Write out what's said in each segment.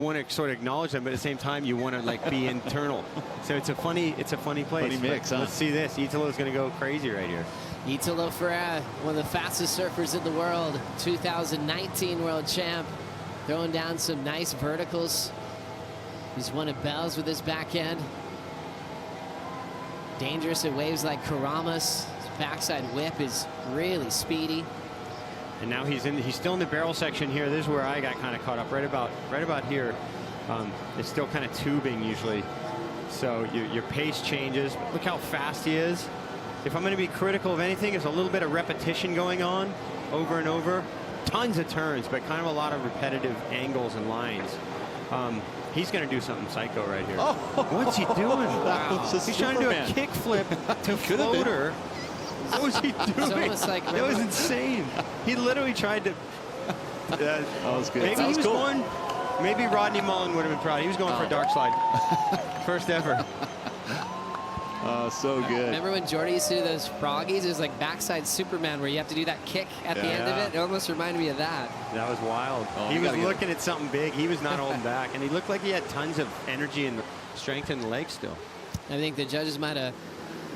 want to sort of acknowledge them, but at the same time you want to like be internal. So it's a funny place. Funny mix, huh? Let's see this. Italo is going to go crazy right here. Italo Ferreira, one of the fastest surfers in the world, 2019 world champ, throwing down some nice verticals. He's won at Bells with his backhand. Dangerous at waves like Karamas. His backside whip is really speedy. And now he's still in the barrel section here. This is where I got kind of caught up, right about here. It's still kind of tubing usually. So your pace changes. Look how fast he is. If I'm going to be critical of anything, there's a little bit of repetition going on over and over. Tons of turns, but kind of a lot of repetitive angles and lines. He's going to do something psycho right here. Oh. What's he doing? Wow. He's trying to do a kickflip to floater. What was he doing? It's almost like, that was insane. He literally tried to. That was good. Maybe That was he was cool. going. Maybe Rodney Mullen would have been proud. He was going for a dark slide. First ever. Oh, so good. Remember when Jordy used to do those froggies? It was like backside Superman where you have to do that kick at the end of it. It almost reminded me of that. That was wild. He was looking at something big. He was not holding back. And he looked like he had tons of energy and strength in the legs still. I think the judges might have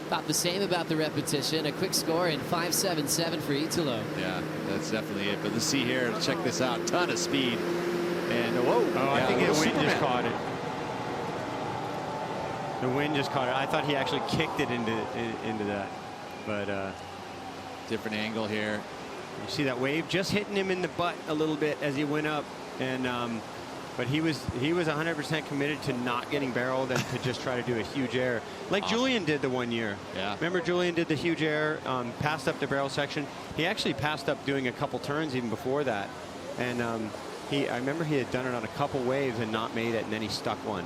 thought the same about the repetition. A quick score in 5.77 for Italo. Yeah, that's definitely it. But let's see here. Check this out. Ton of speed. And whoa. Oh, I think the wind just caught it. The wind just caught it. I thought he actually kicked it into that. But different angle here. You see that wave just hitting him in the butt a little bit as he went up. And but he was 100% committed to not getting barreled and to just try to do a huge air, like Julian did the one year. Yeah. Remember Julian did the huge air, passed up the barrel section. He actually passed up doing a couple turns even before that. And I remember he had done it on a couple waves and not made it, and then he stuck one.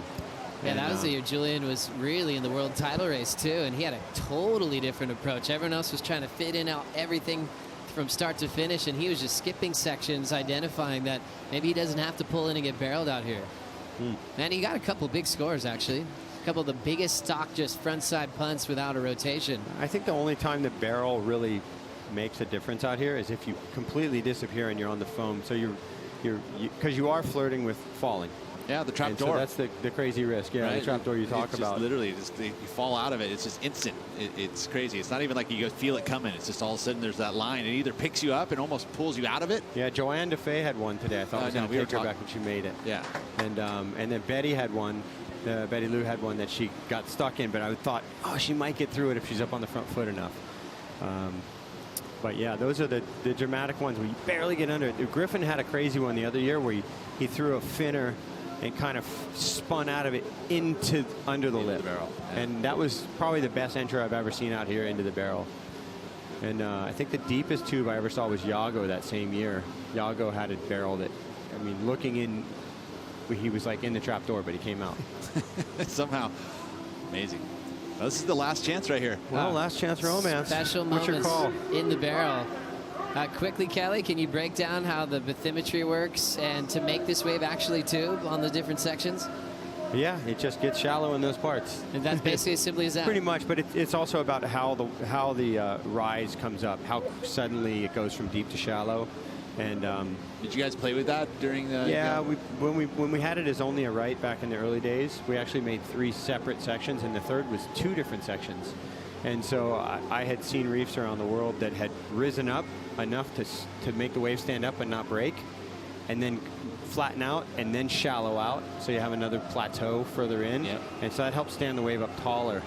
Yeah, that was the year Julian was really in the world title race too, and he had a totally different approach. Everyone else was trying to fit in out everything from start to finish, and he was just skipping sections, identifying that maybe he doesn't have to pull in and get barreled out here. And he got a couple big scores, actually. A couple of the biggest stock just front side punts without a rotation. I think the only time the barrel really makes a difference out here is if you completely disappear and you're on the foam. So because you are flirting with falling. Yeah, the trap door. So that's the crazy risk. Yeah, Right? the trap door you talk about. Literally, you fall out of it. It's just instant. It's crazy. It's not even like you feel it coming. It's just all of a sudden there's that line. It either picks you up and almost pulls you out of it. Yeah, Joanne DeFay had one today. I thought was going to take her back when she made it. Yeah. And then Betty had one. Betty Lou had one that she got stuck in, but I thought, oh, she might get through it if she's up on the front foot enough. But yeah, those are the dramatic ones where you barely get under it. Griffin had a crazy one the other year where he threw a finner and kind of spun out of it under the lip. barrel. Yeah. And that was probably the best entry I've ever seen out here into the barrel. And I think the deepest tube I ever saw was Yago that same year. Yago had a barrel that, I mean, looking in, he was like in the trap door, but he came out. Somehow. Amazing. Well, this is the last chance right here. Well, last chance romance. Special What's your moments call? in the barrel. Quickly, Kelly, can you break down how the bathymetry works and to make this wave actually tube on the different sections? Yeah, it just gets shallow in those parts. And that's basically as simply as that. Pretty much, but it's also about how the rise comes up, how suddenly it goes from deep to shallow. And did you guys play with that during the? Yeah, when we had it as only a right back in the early days, we actually made 3 separate sections, and the third was 2 different sections. And so I had seen reefs around the world that had risen up enough to make the wave stand up and not break, and then flatten out and then shallow out, so you have another plateau further in. Yep. And so that helps stand the wave up taller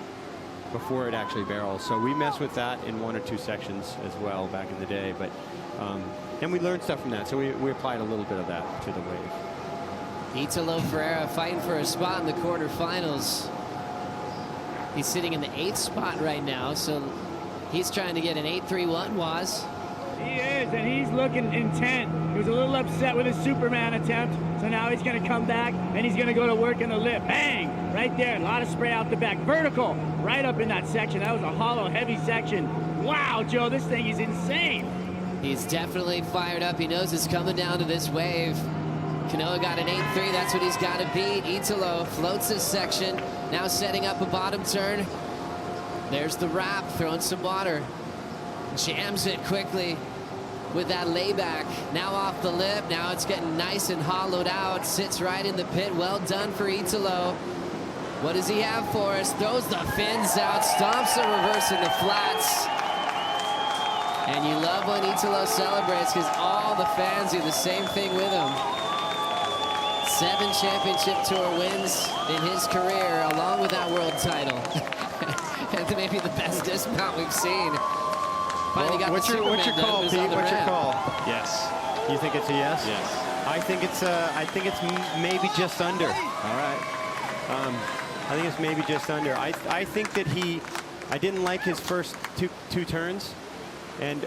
before it actually barrels. So we messed with that in 1 or 2 sections as well back in the day, but and we learned stuff from that, so we applied a little bit of that to the wave. Italo Ferreira fighting for a spot in the quarterfinals. He's sitting in the 8th spot right now, so he's trying to get an 8.31, Waz. He is, and he's looking intent. He was a little upset with his Superman attempt, so now he's going to come back, and he's going to go to work in the lip. Bang! Right there, a lot of spray out the back. Vertical, right up in that section. That was a hollow, heavy section. Wow, Joe, this thing is insane. He's definitely fired up. He knows it's coming down to this wave. Kanoa got an 8.3. That's what he's got to beat. Italo floats this section. Now setting up a bottom turn. There's the wrap, throwing some water. Jams it quickly. with that layback. Now off the lip. Now it's getting nice and hollowed out. Sits right in the pit. Well done for Italo. What does he have for us? Throws the fins out. Stomps the reverse in the flats. And you love when Italo celebrates because all the fans do the same thing with him. 7 championship tour wins in his career, along with that world title. And maybe the best dismount we've seen. Finally got what's your call, Pete? What's your call? Yes. You think it's a yes? Yes. I think it's maybe just under. All right. I think it's maybe just under. I think that I didn't like his first two turns, and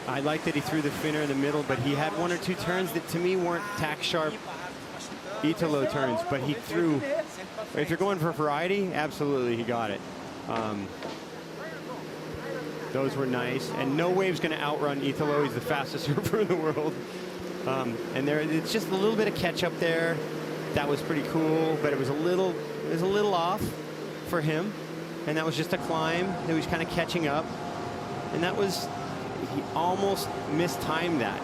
I like that he threw the finner in the middle, but he had 1 or 2 turns that to me weren't tack sharp Italo turns, but he threw. If you're going for variety, absolutely he got it. Those were nice, and no wave's going to outrun Italo. He's the fastest surfer in the world. And it's just a little bit of catch up there. That was pretty cool, but it was a little off for him, and that was just a climb that he was kind of catching up, and he almost mistimed that.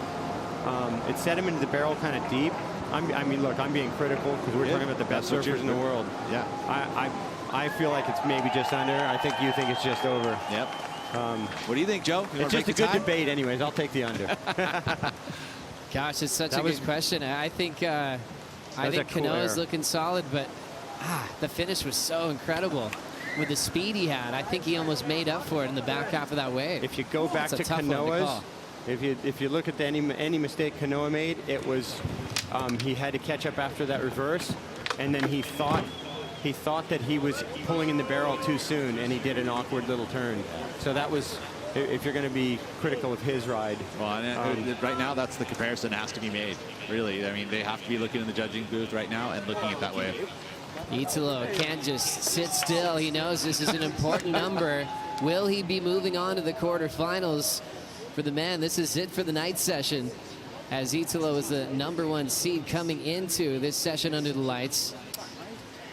It set him into the barrel kind of deep. I mean, look, I'm being critical because we're talking about the best surfers in the world. Yeah. I feel like it's maybe just under. I think you think it's just over. Yep. What do you think, Joe? It's just a good debate anyways. I'll take the under. Gosh, it's such a good question. I think Kanoa's looking solid, but the finish was so incredible. With the speed he had, I think he almost made up for it in the back half of that wave. If you go back to Kanoa's, if you look at any mistake Kanoa made, it was he had to catch up after that reverse, and then he thought that he was pulling in the barrel too soon, and he did an awkward little turn. So that was, if you're going to be critical of his ride. Well, right now that's the comparison that has to be made. Really, I mean, they have to be looking in the judging booth right now and looking at that wave. Italo can't just sit still. He knows this is an important number. Will he be moving on to the quarterfinals? For the man, this is it for the night session, as Italo is the #1 seed coming into this session under the lights.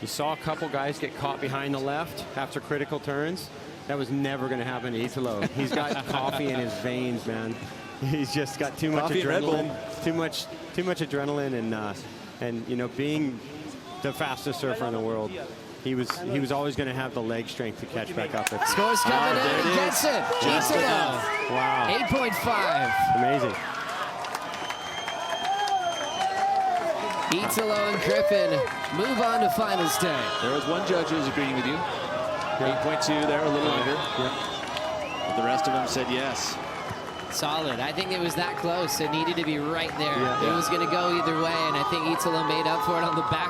You saw a couple guys get caught behind the left after critical turns. That was never going to happen to Italo. He's got coffee in his veins, man. He's just got too much adrenaline, too much adrenaline, and you know, being the fastest surfer in the world, he was always going to have the leg strength to catch back up. Scores coming in, he gets it. Italo. Wow. 8.5. Amazing. Italo and Griffin move on to finals day. There was one judge who was agreeing with you. 8.2 there, a little under. But the rest of them said yes. Solid. I think it was that close. It needed to be right there. Yeah. It was going to go either way, and I think Italo made up for it on the back